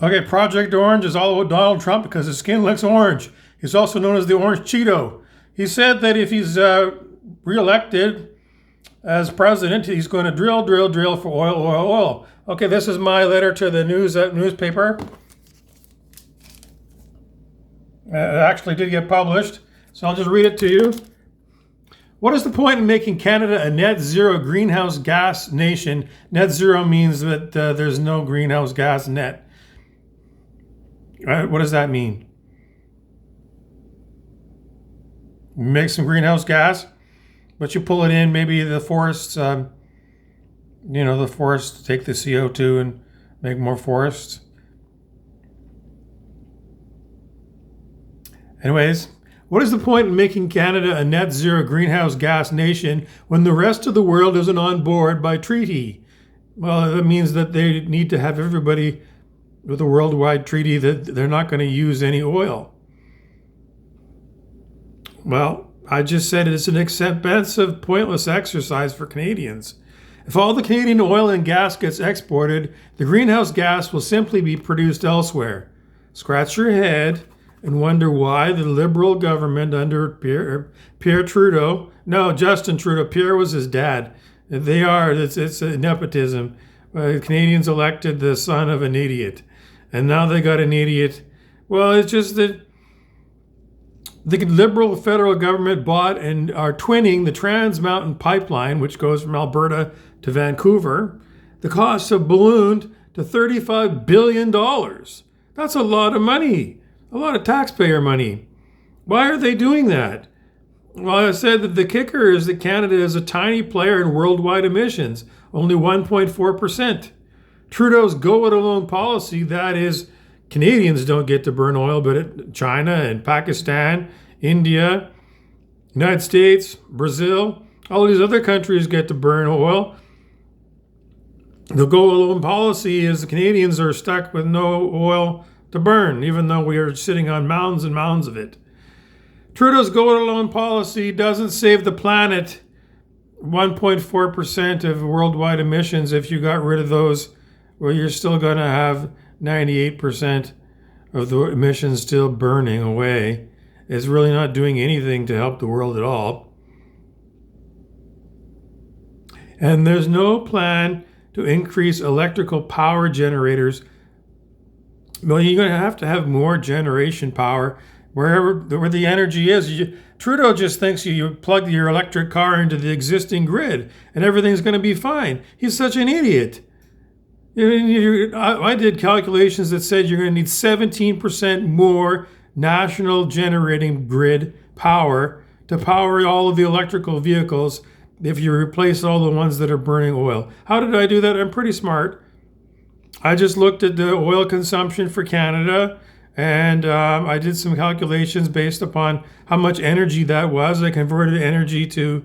Okay, Project Orange is all about Donald Trump because his skin looks orange. He's also known as the Orange Cheeto. He said that if he's reelected as president, he's going to drill for oil, oil, oil. Okay, this is my letter to the newspaper. It actually did get published, so I'll just read it to you. What is the point in making Canada a net zero greenhouse gas nation? Net zero means that there's no greenhouse gas net. What does that mean? Make some greenhouse gas, but you pull it in. Maybe the forests, the forests take the CO2 and make more forests. Anyways, what is the point in making Canada a net zero greenhouse gas nation when the rest of the world isn't on board by treaty? Well, that means that they need to have everybody with a worldwide treaty that they're not going to use any oil. Well, I just said it's an expensive, pointless exercise for Canadians. If all the Canadian oil and gas gets exported, the greenhouse gas will simply be produced elsewhere. Scratch your head and wonder why the Liberal government under Pierre Trudeau, no, Justin Trudeau, Pierre was his dad. It's a nepotism. Canadians elected the son of an idiot. And now they got an idiot. Well, it's just that the Liberal federal government bought and are twinning the Trans Mountain Pipeline, which goes from Alberta to Vancouver. The costs have ballooned to $35 billion. That's a lot of money, a lot of taxpayer money. Why are they doing that? Well, I said that the kicker is that Canada is a tiny player in worldwide emissions, only 1.4%. Trudeau's go-it-alone policy, that is, Canadians don't get to burn oil, but China and Pakistan, India, United States, Brazil, all these other countries get to burn oil. The go-alone policy is the Canadians are stuck with no oil to burn, even though we are sitting on mounds and mounds of it. Trudeau's go-it-alone policy doesn't save the planet 1.4% of worldwide emissions. If you got rid of those, well, you're still going to have 98% of the emissions still burning away. It's really not doing anything to help the world at all. And there's no plan to increase electrical power generators. Well, you're going to have more generation power where the energy is. Trudeau just thinks you plug your electric car into the existing grid and everything's going to be fine. He's such an idiot. I did calculations that said you're going to need 17% more national generating grid power to power all of the electrical vehicles if you replace all the ones that are burning oil. How did I do that? I'm pretty smart. I just looked at the oil consumption for Canada, and I did some calculations based upon how much energy that was. I converted energy to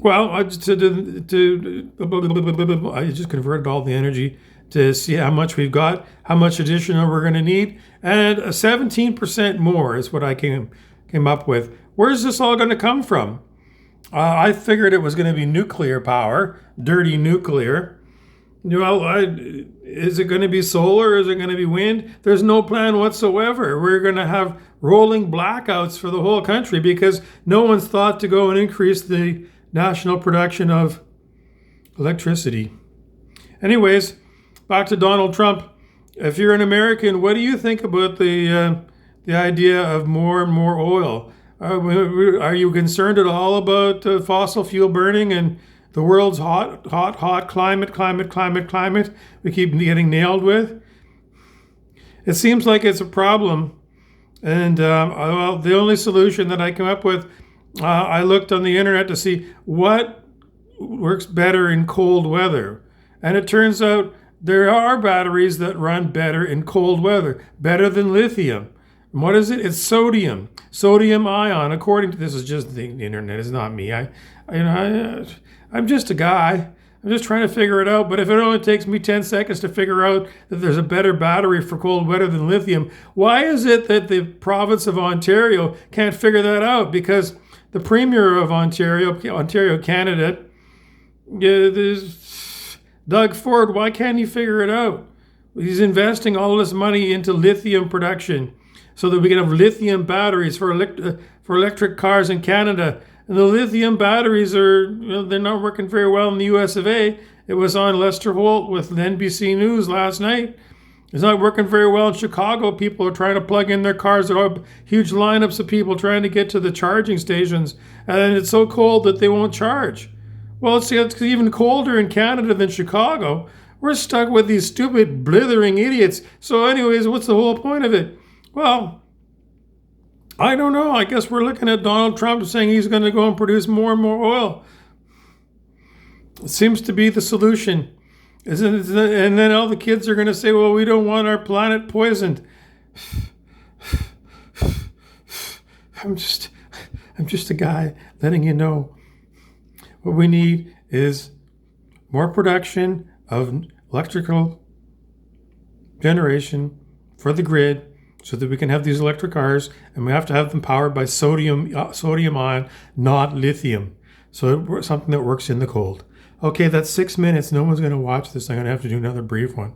I just converted all the energy to see how much we've got, how much additional we're going to need, and 17% more is what I came up with. Where's this all going to come from? I figured it was going to be nuclear power, dirty nuclear. Is it going to be solar? Is it going to be wind? There's no plan whatsoever. We're going to have rolling blackouts for the whole country because no one's thought to go and increase the national production of electricity. Anyways, back to Donald Trump. If you're an American, what do you think about the idea of more and more oil? Are you concerned at all about fossil fuel burning and the world's hot climate we keep getting nailed with? It seems like it's a problem. And the only solution that I came up with, I looked on the internet to see what works better in cold weather. And it turns out there are batteries that run better in cold weather, better than lithium. And what is it? It's sodium ion. According to this, is just the internet. It's not me. I'm just a guy. I'm just trying to figure it out. But if it only takes me 10 seconds to figure out that there's a better battery for cold weather than lithium, why is it that the province of Ontario can't figure that out? Because the Premier of Ontario, Canada, Doug Ford, why can't he figure it out? He's investing all this money into lithium production so that we can have lithium batteries for electric cars in Canada. And the lithium batteries are, they're not working very well in the US of A. It was on Lester Holt with NBC News last night. It's not working very well in Chicago. People are trying to plug in their cars. There are huge lineups of people trying to get to the charging stations. And it's so cold that they won't charge. Well, it's even colder in Canada than Chicago. We're stuck with these stupid, blithering idiots. So anyways, what's the whole point of it? Well, I don't know. I guess we're looking at Donald Trump saying he's going to go and produce more and more oil. It seems to be the solution. And then all the kids are going to say, well, we don't want our planet poisoned. I'm just a guy letting you know. What we need is more production of electrical generation for the grid so that we can have these electric cars, and we have to have them powered by sodium ion, not lithium. So something that works in the cold. Okay, that's 6 minutes. No one's going to watch this. I'm going to have to do another brief one.